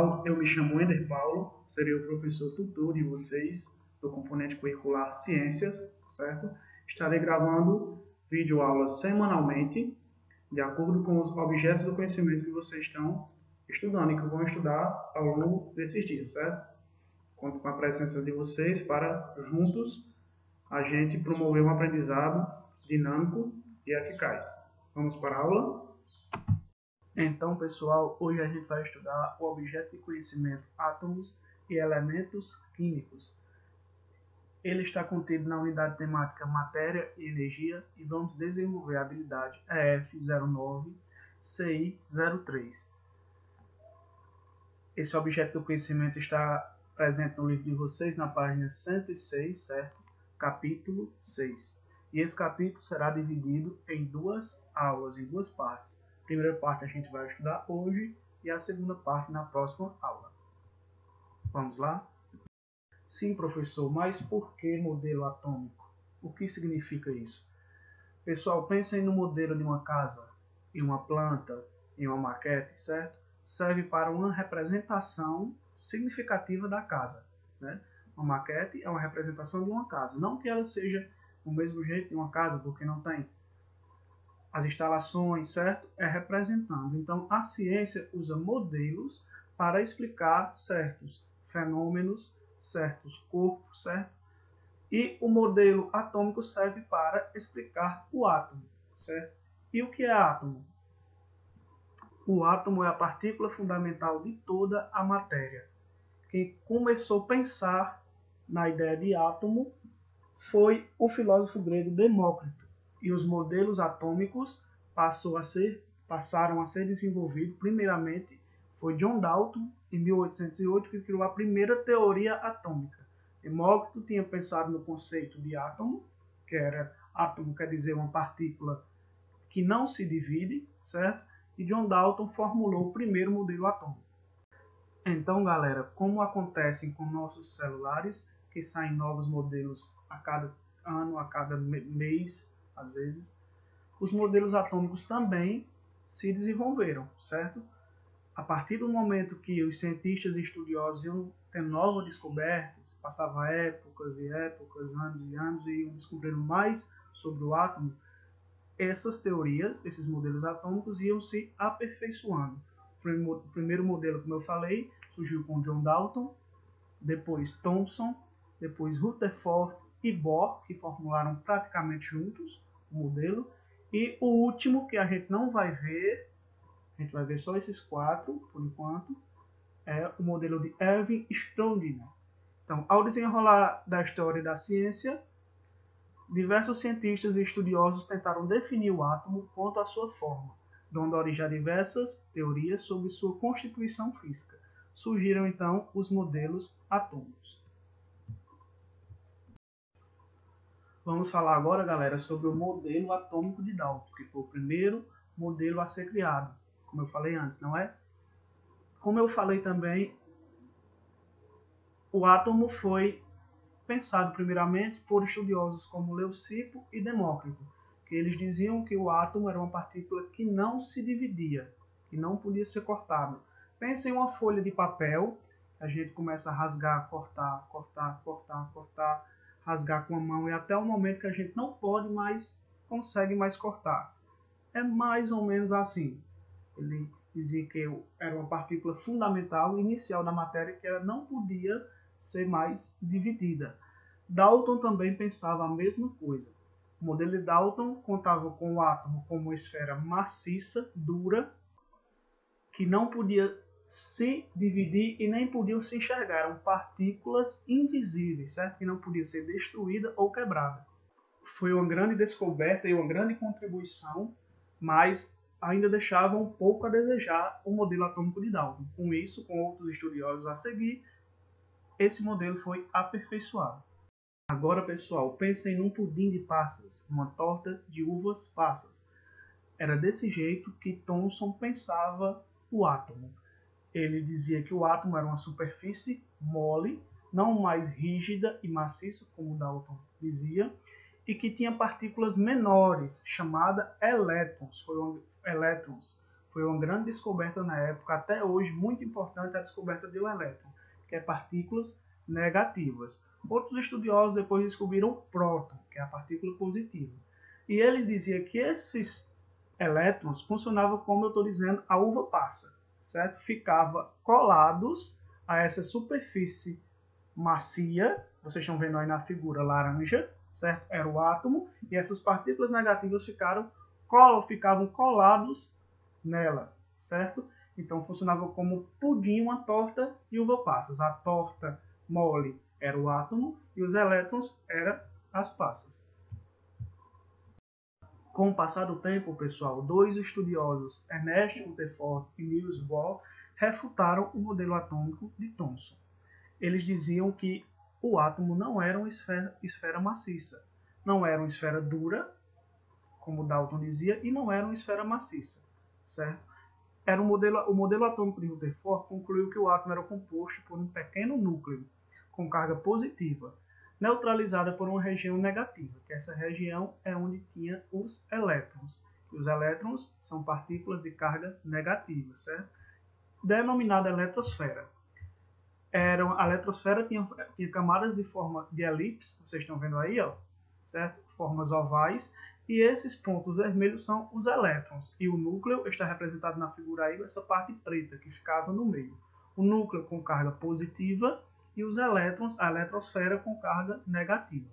pessoal, eu me chamo Wender Paulo, serei o professor tutor de vocês do componente curricular Ciências, certo? Estarei gravando videoaulas semanalmente, de acordo com os objetos do conhecimento que vocês estão estudando e que vão estudar ao longo desses dias, certo? Conto com a presença de vocês para, juntos, a gente promover um aprendizado dinâmico e eficaz. Vamos para a aula? Então, pessoal, hoje a gente vai estudar o objeto de conhecimento átomos e elementos químicos. Ele está contido na unidade temática Matéria e Energia e vamos desenvolver a habilidade EF09 CI03. Esse objeto do conhecimento está presente no livro de vocês na página 106, certo? Capítulo 6. E esse capítulo será dividido em duas aulas, em duas partes. A primeira parte a gente vai estudar hoje e a segunda parte na próxima aula. Vamos lá? Sim, professor, mas por que modelo atômico? O que significa isso? Pessoal, pensem no modelo de uma casa, em uma planta, em uma maquete, certo? Serve para uma representação significativa da casa, né? Uma maquete é uma representação de uma casa. Não que ela seja do mesmo jeito de uma casa, porque não tem. As instalações, certo? É representando. Então, a ciência usa modelos para explicar certos fenômenos, certos corpos, certo? E o modelo atômico serve para explicar o átomo, certo? E o que é átomo? O átomo é a partícula fundamental de toda a matéria. Quem começou a pensar na ideia de átomo foi o filósofo grego Demócrito. E os modelos atômicos passaram a ser desenvolvidos, primeiramente, foi John Dalton, em 1808, que criou a primeira teoria atômica. Demócrito tinha pensado no conceito de átomo, que era, átomo quer dizer uma partícula que não se divide, certo? E John Dalton formulou o primeiro modelo atômico. Então, galera, como acontece com nossos celulares, que saem novos modelos a cada ano, a cada mês, às vezes, os modelos atômicos também se desenvolveram, certo? A partir do momento que os cientistas e estudiosos iam ter novas descobertas, passavam épocas e épocas, anos e anos, e iam descobrindo mais sobre o átomo, essas teorias, esses modelos atômicos iam se aperfeiçoando. O primeiro modelo, como eu falei, surgiu com John Dalton, depois Thomson, depois Rutherford e Bohr, que formularam praticamente juntos o modelo, e o último, que a gente não vai ver, a gente vai ver só esses quatro, por enquanto, é o modelo de Erwin Schrödinger. Então, ao desenrolar da história da ciência, diversos cientistas e estudiosos tentaram definir o átomo quanto à sua forma, dando origem a diversas teorias sobre sua constituição física. Surgiram, então, os modelos atômicos. Vamos falar agora, galera, sobre o modelo atômico de Dalton, que foi o primeiro modelo a ser criado, como eu falei antes, não é? Como eu falei também, o átomo foi pensado primeiramente por estudiosos como Leucipo e Demócrito, que eles diziam que o átomo era uma partícula que não se dividia, que não podia ser cortada. Pense em uma folha de papel, a gente começa a rasgar, cortar, rasgar com a mão, e até o momento que a gente não consegue mais cortar. É mais ou menos assim. Ele dizia que era uma partícula fundamental, inicial da matéria, que ela não podia ser mais dividida. Dalton também pensava a mesma coisa. O modelo de Dalton contava com o átomo como uma esfera maciça, dura, que não podia se dividir e nem podiam se enxergar. Eram partículas invisíveis, certo? Que não podiam ser destruídas ou quebradas. Foi uma grande descoberta e uma grande contribuição, mas ainda deixava um pouco a desejar o modelo atômico de Dalton. Com isso, com outros estudiosos a seguir, esse modelo foi aperfeiçoado. Agora, pessoal, pensem num pudim de passas, uma torta de uvas passas. Era desse jeito que Thomson pensava o átomo. Ele dizia que o átomo era uma superfície mole, não mais rígida e maciça, como Dalton dizia, e que tinha partículas menores, chamadas elétrons. Foi uma grande descoberta na época, até hoje muito importante a descoberta do elétron, que é partículas negativas. Outros estudiosos depois descobriram o próton, que é a partícula positiva. E ele dizia que esses elétrons funcionavam como eu estou dizendo, a uva passa, certo? Ficava colados a essa superfície macia, vocês estão vendo aí na figura laranja, certo? Era o átomo, e essas partículas negativas ficavam colados nela, certo? Então funcionava como pudim, uma torta e uva passas. A torta mole era o átomo e os elétrons eram as passas. Com o passar do tempo, pessoal, dois estudiosos, Ernest Rutherford e Niels Bohr, refutaram o modelo atômico de Thomson. Eles diziam que o átomo não era uma esfera maciça, não era uma esfera dura, como Dalton dizia, e não era uma esfera maciça, certo? O modelo atômico de Rutherford concluiu que o átomo era composto por um pequeno núcleo com carga positiva, neutralizada por uma região negativa, que essa região é onde tinha os elétrons. E os elétrons são partículas de carga negativa, certo? Denominada eletrosfera. A eletrosfera tinha camadas de forma de elipse, vocês estão vendo aí, ó, certo? Formas ovais, e esses pontos vermelhos são os elétrons, e o núcleo está representado na figura aí, essa parte preta que ficava no meio. O núcleo com carga positiva e os elétrons, a eletrosfera com carga negativa.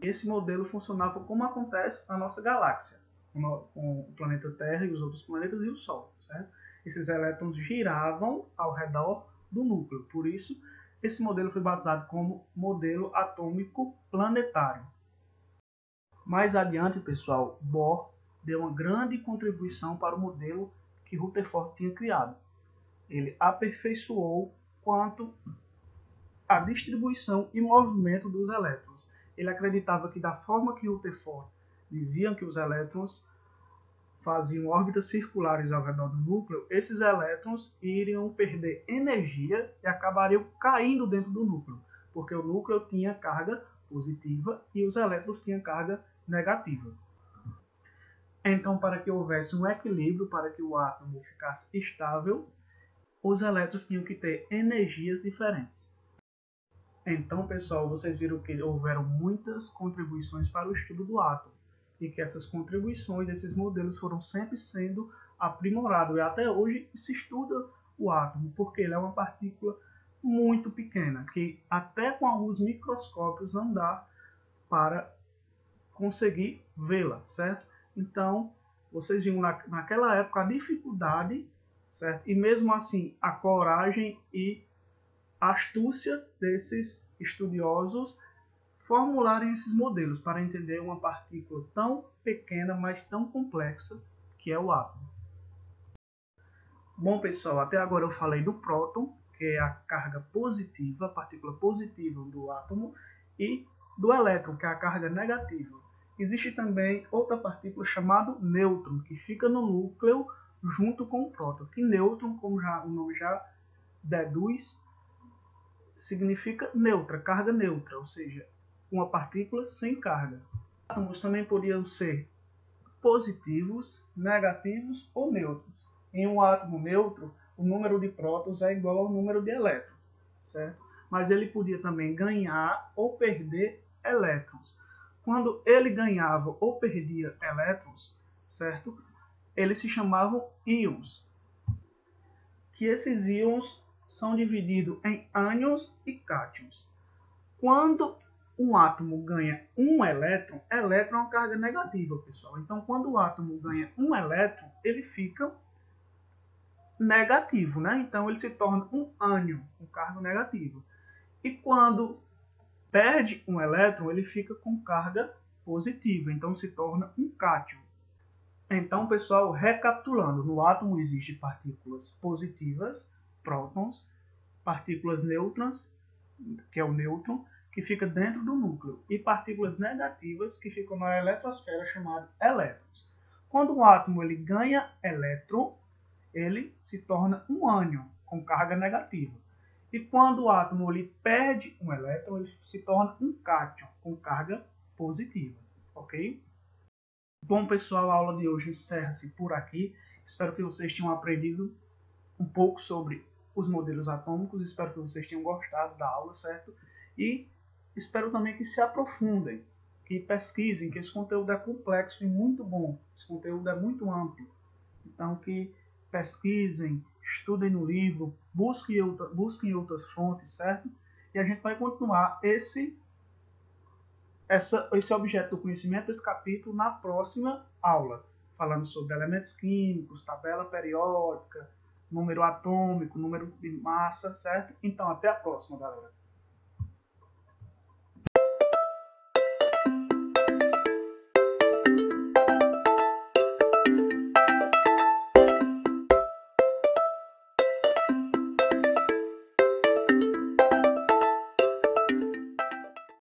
Esse modelo funcionava como acontece na nossa galáxia, com o planeta Terra e os outros planetas e o Sol, certo? Esses elétrons giravam ao redor do núcleo, por isso esse modelo foi batizado como modelo atômico planetário. Mais adiante, pessoal, Bohr deu uma grande contribuição para o modelo que Rutherford tinha criado. Ele aperfeiçoou quanto à distribuição e movimento dos elétrons. Ele acreditava que da forma que Rutherford dizia que os elétrons faziam órbitas circulares ao redor do núcleo, esses elétrons iriam perder energia e acabariam caindo dentro do núcleo, porque o núcleo tinha carga positiva e os elétrons tinham carga negativa. Então, para que houvesse um equilíbrio, para que o átomo ficasse estável, os elétrons tinham que ter energias diferentes. Então, pessoal, vocês viram que houveram muitas contribuições para o estudo do átomo e que essas contribuições, esses modelos foram sempre sendo aprimorados. E até hoje se estuda o átomo, porque ele é uma partícula muito pequena, que até com alguns microscópios não dá para conseguir vê-la, certo? Então, vocês viram naquela época a dificuldade, certo? E mesmo assim a coragem e a astúcia desses estudiosos formularem esses modelos para entender uma partícula tão pequena, mas tão complexa, que é o átomo. Bom, pessoal, até agora eu falei do próton, que é a carga positiva, a partícula positiva do átomo, e do elétron, que é a carga negativa. Existe também outra partícula chamada nêutron, que fica no núcleo junto com o próton. Que nêutron, como o nome já deduz, significa neutra, carga neutra, ou seja, uma partícula sem carga. Os átomos também podiam ser positivos, negativos ou neutros. Em um átomo neutro, o número de prótons é igual ao número de elétrons, certo? Mas ele podia também ganhar ou perder elétrons. Quando ele ganhava ou perdia elétrons, certo? Eles se chamavam íons. Que esses íons são divididos em ânions e cátions. Quando um átomo ganha um elétron é uma carga negativa, pessoal. Então, quando o átomo ganha um elétron, ele fica negativo, né? Então, ele se torna um ânion, com carga negativa. E quando perde um elétron, ele fica com carga positiva. Então, se torna um cátion. Então, pessoal, recapitulando, no átomo existem partículas positivas, prótons, partículas nêutrons, que é o nêutron, que fica dentro do núcleo, e partículas negativas que ficam na eletrosfera, chamadas elétrons. Quando o átomo ele ganha elétron, ele se torna um ânion, com carga negativa. E quando o átomo ele perde um elétron, ele se torna um cátion, com carga positiva. Ok? Bom, pessoal, a aula de hoje encerra-se por aqui. Espero que vocês tenham aprendido um pouco sobre os modelos atômicos, espero que vocês tenham gostado da aula, certo? E espero também que se aprofundem, que pesquisem, que esse conteúdo é complexo e muito bom, esse conteúdo é muito amplo. Então, que pesquisem, estudem no livro, busquem outras fontes, certo? E a gente vai continuar esse objeto do conhecimento, esse capítulo, na próxima aula, falando sobre elementos químicos, tabela periódica, número atômico, número de massa, certo? Então, até a próxima, galera.